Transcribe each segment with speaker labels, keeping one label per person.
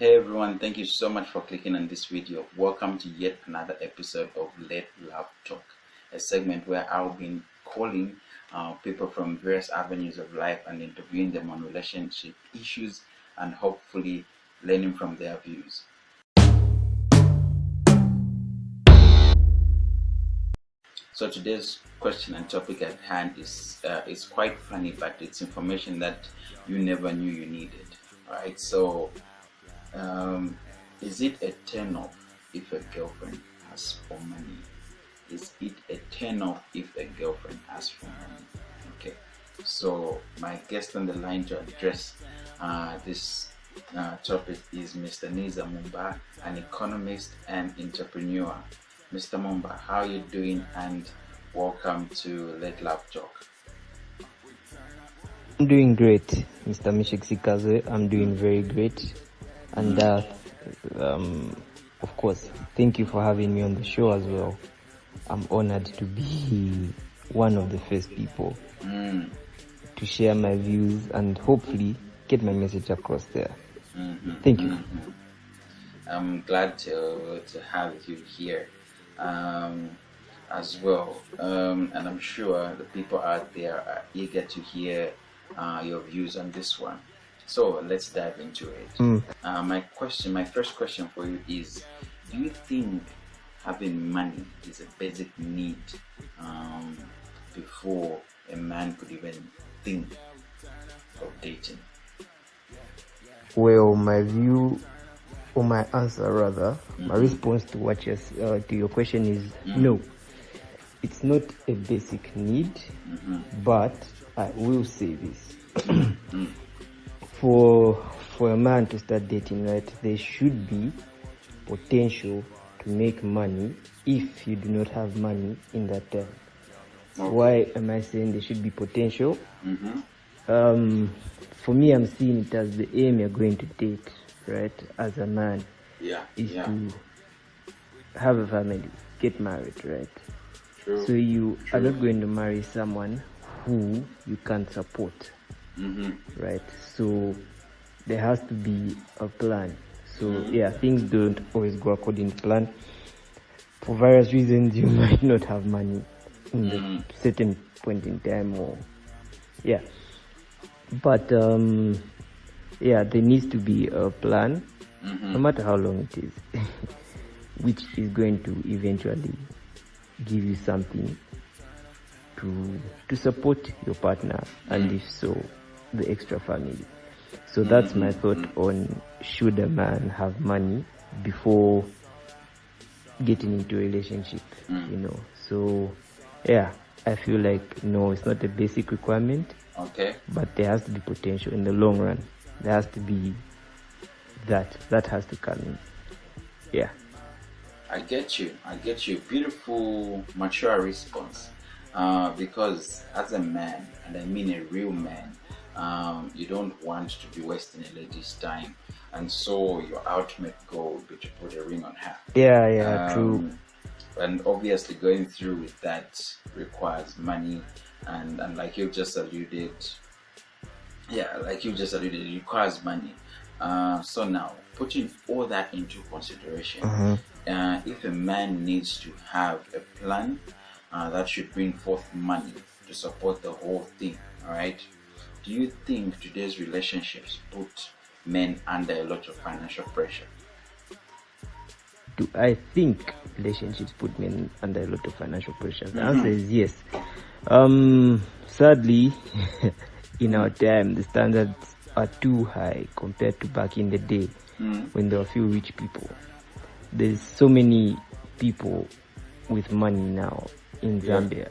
Speaker 1: Hey everyone, thank you so much for clicking on this video. Welcome to yet another episode of Let Love Talk, a segment where I'll be calling people from various avenues of life and interviewing them on relationship issues and hopefully learning from their views. So today's question and topic at hand is quite funny, but it's information that you never knew you needed. Alright, so is it a turn off if a girlfriend asks for money? Is it a turn off if a girlfriend asks for money? Okay, so my guest on the line to address this topic is Mr. Niza Mumba, an economist and entrepreneur. Mr. Mumba, how are you doing? And welcome to Let Love Talk.
Speaker 2: I'm doing great, Mr. Mishik Sikaze. I'm doing very great. And of course, thank you for having me on the show as well. I'm honored to be one of the first people to share my views and hopefully get my message across there. Thank you.
Speaker 1: I'm glad to have you here as well. And I'm sure the people out there are eager to hear your views on this one. So let's dive into it. My first question for you is: do you think having money is a basic need before a man could even think of dating?
Speaker 2: Well, my view, or my answer rather, my response to what to your question is no. It's not a basic need, but I will say this. For a man to start dating, right, there should be potential to make money if you do not have money in that term. Why am I saying there should be potential? For me, I'm seeing it as the aim you're going to date, right, as a man, is to have a family, get married, right? True. So you are not going to marry someone who you can't support. Right, so there has to be a plan. So things don't always go according to plan. For various reasons, you might not have money in a certain point in time, or but there needs to be a plan, no matter how long it is, which is going to eventually give you something to support your partner, and if so, the extra family. So that's my thought on should a man have money before getting into a relationship, So I feel like no, it's not a basic requirement.
Speaker 1: Okay.
Speaker 2: But there has to be potential in the long run. There has to be that has to come in. Yeah.
Speaker 1: I get you. Beautiful, mature response. Because as a man, and I mean a real man, you don't want to be wasting a lady's time, and so your ultimate goal would be to put a ring on her.
Speaker 2: True.
Speaker 1: And obviously going through with that requires money, and like you just alluded, it requires money. So now, putting all that into consideration, if a man needs to have a plan that should bring forth money to support the whole thing, all right, do you think today's relationships put men under a lot of financial pressure?
Speaker 2: Do I think relationships put men under a lot of financial pressure? The answer is yes. Sadly, in our time, the standards are too high compared to back in the day when there were few rich people. There's so many people with money now in Zambia.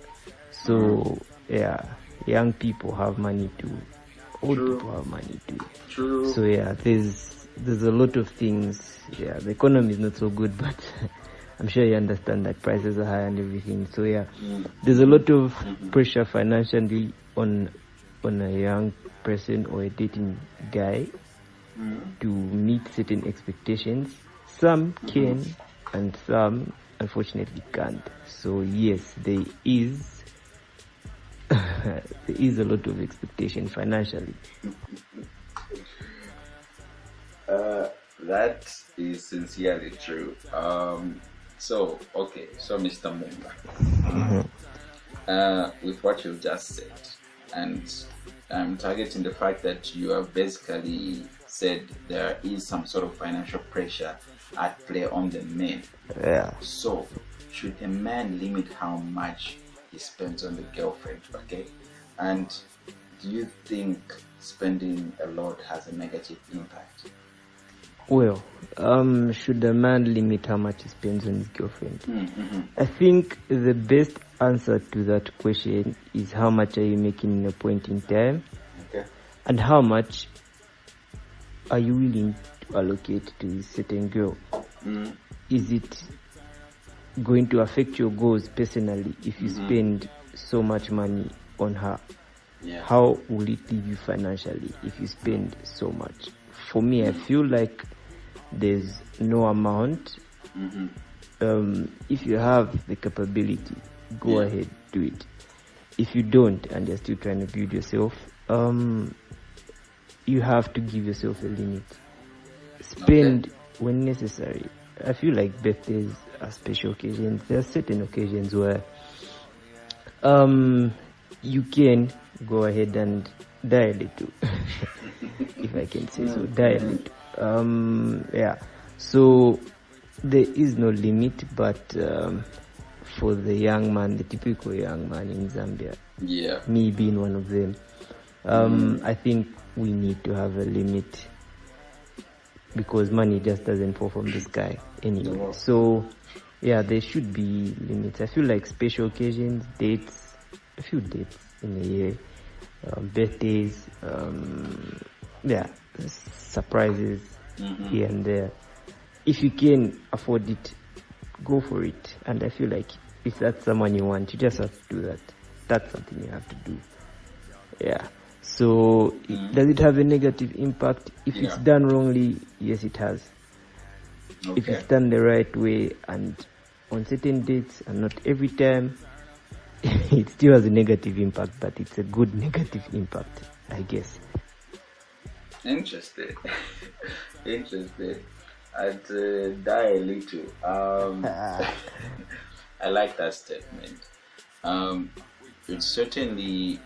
Speaker 2: So young people have money too. Old people have money too. True. So there's a lot of things. The economy is not so good, but I'm sure you understand that prices are high and everything. So there's a lot of pressure financially on a young person or a dating guy to meet certain expectations. Some can and some unfortunately can't. So yes, there is a lot of expectation financially.
Speaker 1: That is sincerely true. So okay, so Mr. Mumba, with what you've just said, and I'm targeting the fact that you have basically said there is some sort of financial pressure at play on the men.
Speaker 2: Yeah.
Speaker 1: So, should a man limit how much he spends on the girlfriend? Okay, and do you think spending a lot has a negative impact?
Speaker 2: Well, should a man limit how much he spends on his girlfriend?
Speaker 1: Mm-hmm.
Speaker 2: I think the best answer to that question is how much are you making in a point in time,
Speaker 1: Okay.
Speaker 2: and how much are you willing to allocate to a certain girl. Is it going to affect your goals personally if you spend so much money on her?
Speaker 1: Yeah.
Speaker 2: How will it leave you financially if you spend so much? For me, I feel like there's no amount. If you have the capability, go ahead, do it. If you don't and you're still trying to build yourself, you have to give yourself a limit. Spend when necessary. I feel like birthdays are special occasions. There are certain occasions where you can go ahead and die a little, if I can say so. Die a little. Yeah. So there is no limit, but for the young man, the typical young man in Zambia, me being one of them, I think we need to have a limit, because money just doesn't fall from the sky anyway. So yeah, there should be limits. I feel like special occasions, dates, a few dates in a year, birthdays, surprises here and there. If you can afford it, go for it. And I feel like if that's someone you want, you just have to do that. That's something you have to do. Yeah. So does it have a negative impact? If it's done wrongly, yes, it has. If it's done the right way and on certain dates and not every time, it still has a negative impact, but it's a good negative impact, I guess.
Speaker 1: Interesting. Interesting. I'd die a little. I like that statement. It certainly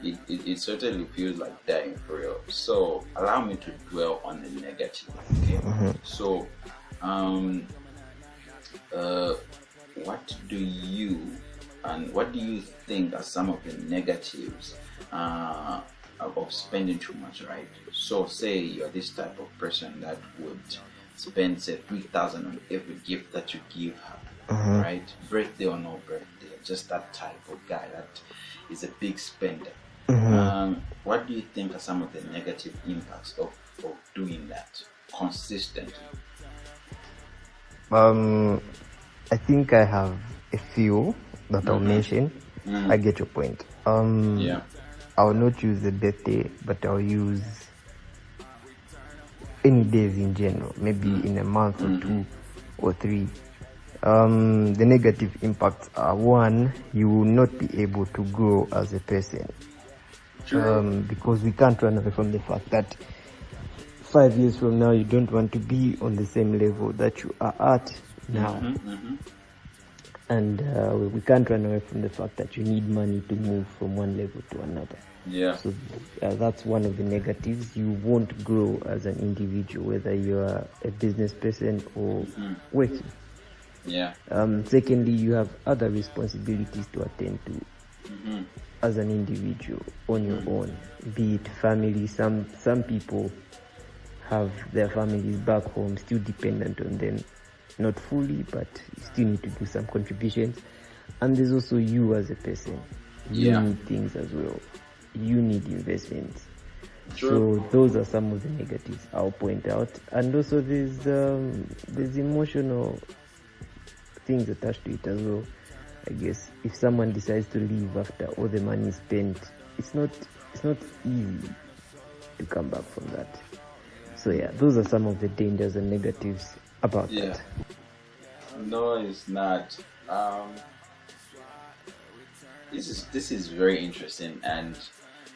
Speaker 1: feels like dying for real. So allow me to dwell on the negative. Okay. So what do you think are some of the negatives of spending too much, right? So say you're this type of person that would spend say 3,000 on every gift that you give her, right? Birthday or no birthday, just that type of guy that is a big spender. What do you think are some of the negative impacts of doing that consistently?
Speaker 2: I think I have a few that I'll mention. I get your point. I'll not use the birthday, but I'll use any days in general, maybe in a month or 2 or 3. The negative impacts are: 1, you will not be able to grow as a person. Because we can't run away from the fact that 5 years from now you don't want to be on the same level that you are at now. And we can't run away from the fact that you need money to move from one level to another. So that's one of the negatives. You won't grow as an individual, whether you are a business person or working. Secondly, you have other responsibilities to attend to as an individual on your own, be it family. Some people have their families back home still dependent on them, not fully, but you still need to do some contributions. And there's also you as a person. You need things as well. You need investments. So those are some of the negatives I'll point out. And also there's emotional things attached to it as well. I guess if someone decides to leave after all the money is spent, it's not easy to come back from that. So yeah, those are some of the dangers and negatives about that.
Speaker 1: No, it's not. This is very interesting, and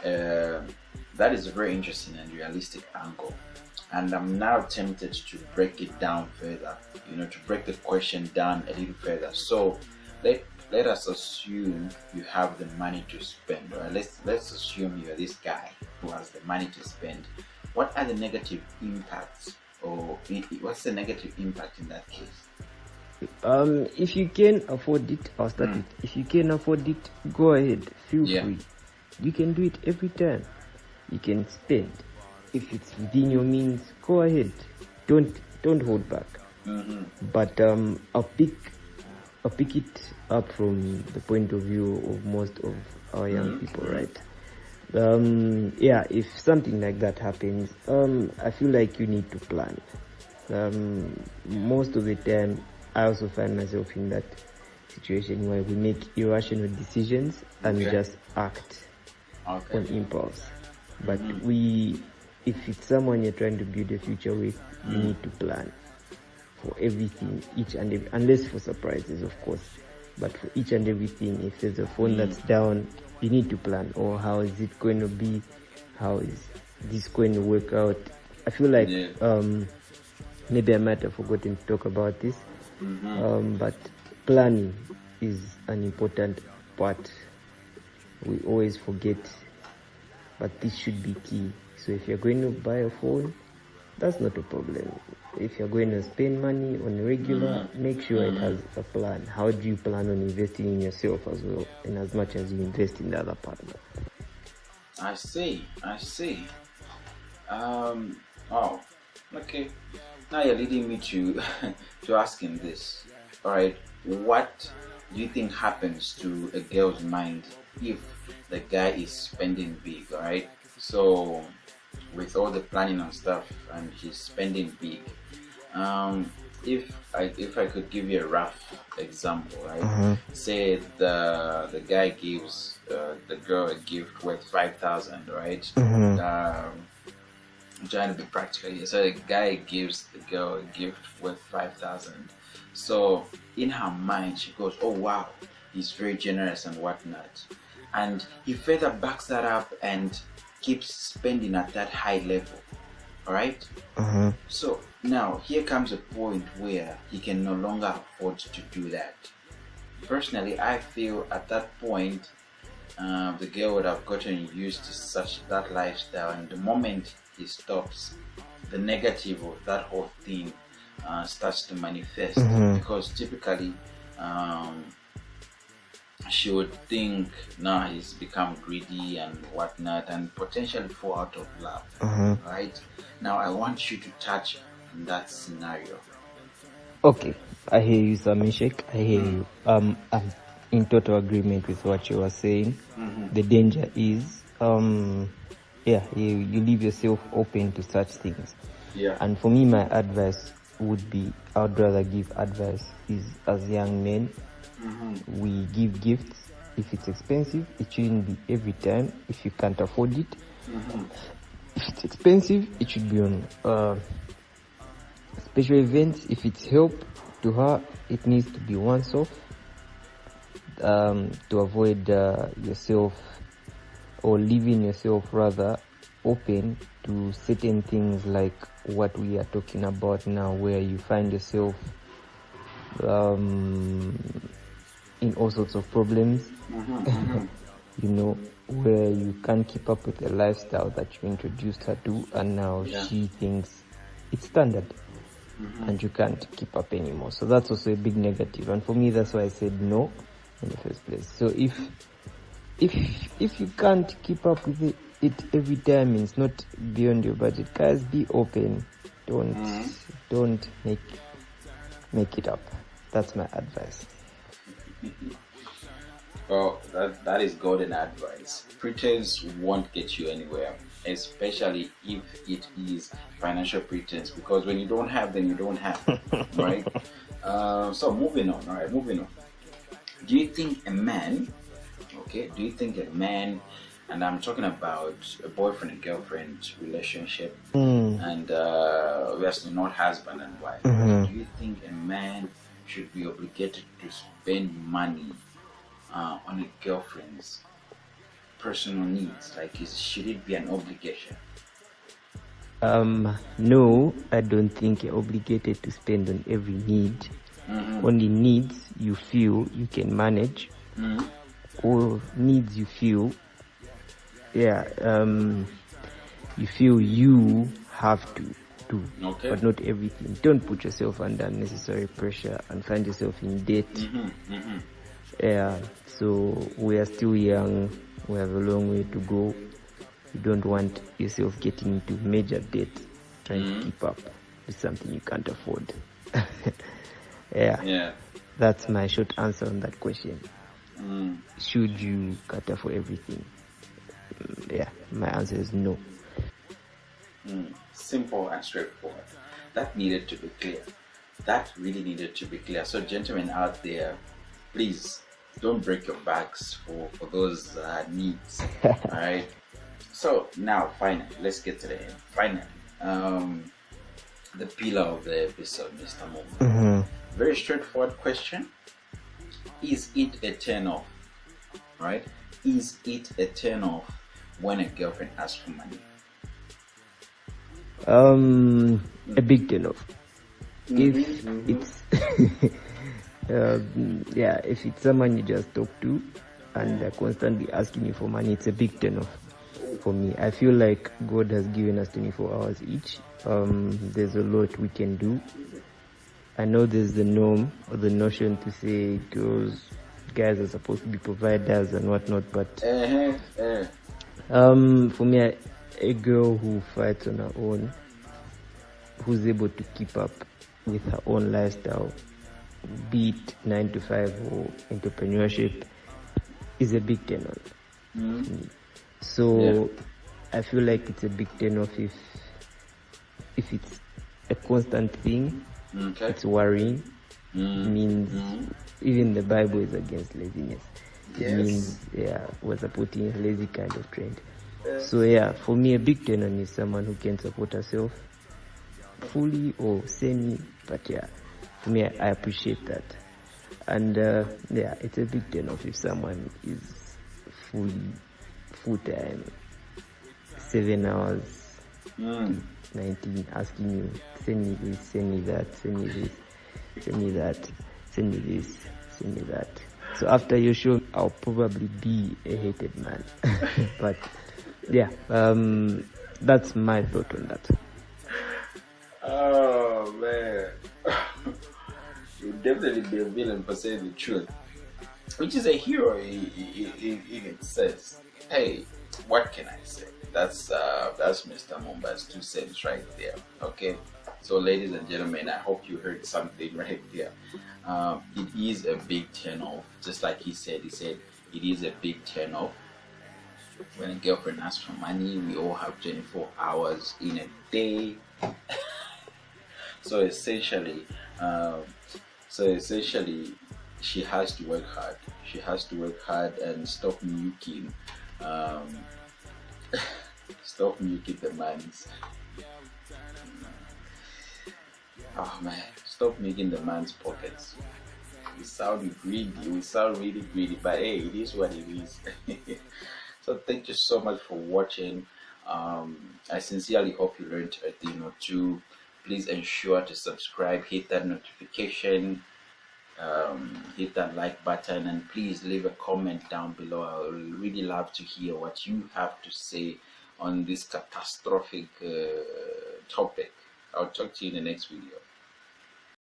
Speaker 1: that is a very interesting and realistic angle. And I'm now tempted to break it down further, to break the question down a little further. So let us assume you have the money to spend, right? Let's assume you're this guy who has the money to spend. What are the negative impacts, or what's the negative impact in that case?
Speaker 2: If you can afford it, I'll start it. If you can afford it, go ahead. Feel free. You can do it every time. You can spend. If it's within your means, go ahead. Don't hold back. But I'll pick it up from the point of view of most of our young people, right? If something like that happens, I feel like you need to plan. Most of the time, I also find myself in that situation where we make irrational decisions and we just act on impulse. But if it's someone you're trying to build a future with, you need to plan for everything, each and every, unless for surprises, of course. But for each and everything, if there's a phone that's down, you need to plan. Or how is it going to be? How is this going to work out? I feel like maybe I might have forgotten to talk about this. But planning is an important part. We always forget, but this should be key. So if you're going to buy a phone, that's not a problem. If you're going to spend money on a regular, make sure it has a plan. How do you plan on investing in yourself as well, and as much as you invest in the other partner?
Speaker 1: I see. Oh, okay. Now you're leading me to to asking this. All right, what do you think happens to a girl's mind if the guy is spending big? All right, so with all the planning and stuff, and he's spending big. If I could give you a rough example, right? Say the guy gives the girl a gift worth 5,000, right? I'm trying to be practical here. So the guy gives the girl a gift worth 5,000. So in her mind, she goes, "Oh wow, he's very generous and whatnot," and he further backs that up and keeps spending at that high level. All right. So now here comes a point where he can no longer afford to do that. Personally, I feel at that point, the girl would have gotten used to that lifestyle, and the moment he stops, the negative of that whole thing starts to manifest, because typically she would think now he's become greedy and whatnot, and potentially fall out of love. Right now, I want you to touch on that scenario.
Speaker 2: Okay, I hear you, Samishek. I hear you. I'm in total agreement with what you were saying. The danger is you leave yourself open to such things. And for me, my advice would be, I would rather give advice is, as young men, we give gifts. If it's expensive, it shouldn't be every time. If you can't afford it, if it's expensive, it should be on special events. If it's help to her, it needs to be once off, to avoid yourself, or leaving yourself rather open to certain things like what we are talking about now, where you find yourself in all sorts of problems, where you can't keep up with the lifestyle that you introduced her to, and now she thinks it's standard, and you can't keep up anymore. So that's also a big negative, and for me, that's why I said no in the first place. So if you can't keep up with it every time, it's not beyond your budget, guys, be open. Don't make it up. That's my advice.
Speaker 1: Well, that is golden advice. Pretense won't get you anywhere, especially if it is financial pretense, because when you don't have, then you don't have, right? So moving on. Do you think a man, and I'm talking about a boyfriend and girlfriend relationship, and obviously not husband and wife, do you think a man should be obligated to spend money on a girlfriend's personal needs? Like, should it be an obligation?
Speaker 2: No, I don't think you're obligated to spend on every need. Only needs you feel you can manage, or needs you feel, you feel you have to do, but not everything. Don't put yourself under unnecessary pressure and find yourself in debt. So we are still young, we have a long way to go. You don't want yourself getting into major debt trying to keep up with something you can't afford. That's my short answer on that question. Should you cater for everything? My answer is no.
Speaker 1: Simple and straightforward. That needed to be clear. That really needed to be clear. So gentlemen out there, please don't break your backs for those needs. Alright. So now finally, let's get to the end. Finally, the pillar of the episode, Mr. Mumba. Very straightforward question. Is it a turn off? Right? Is it a turn off when a girlfriend asks for money?
Speaker 2: A big turn off. If it's if it's someone you just talk to and they're constantly asking you for money, it's a big turn off for me. I feel like God has given us 24 hours each. There's a lot we can do. I know there's the norm or the notion to say guys are supposed to be providers and whatnot, but for me, a girl who fights on her own, who's able to keep up with her own lifestyle, be it 9 to 5 or entrepreneurship, is a big turn on. So I feel like it's a big turn off if it's a constant thing. It's worrying. Means even the Bible is against laziness. It means we're supporting a lazy kind of trend. So for me, a big turn on is someone who can support herself fully or semi. But for me, I appreciate that. And it's a big turn off if someone is full time, 7 hours, 19, asking you, send me this, send me that, send me this, send me that, send me this, send me that. So after your show, I'll probably be a hated man. But that's my thought on that.
Speaker 1: Oh man, you'd definitely be a villain for saying the truth, which is a hero in it says. Hey, what can I say? That's Mr. Mumba's 2 cents right there. Okay, so ladies and gentlemen, I hope you heard something right there. It is a big turn off, just like he said it is a big turn off when a girlfriend asks for money. We all have 24 hours in a day. So essentially, she has to work hard. She has to work hard and stop nuking. Stop nuking the man's. Oh man, stop nuking the man's pockets. We sound greedy. We sound really greedy, but hey, it is what it is. So thank you so much for watching. I sincerely hope you learned a thing or two. Please ensure to subscribe, hit that notification, hit that like button, and please leave a comment down below. I would really love to hear what you have to say on this catastrophic topic. I'll talk to you in the next video.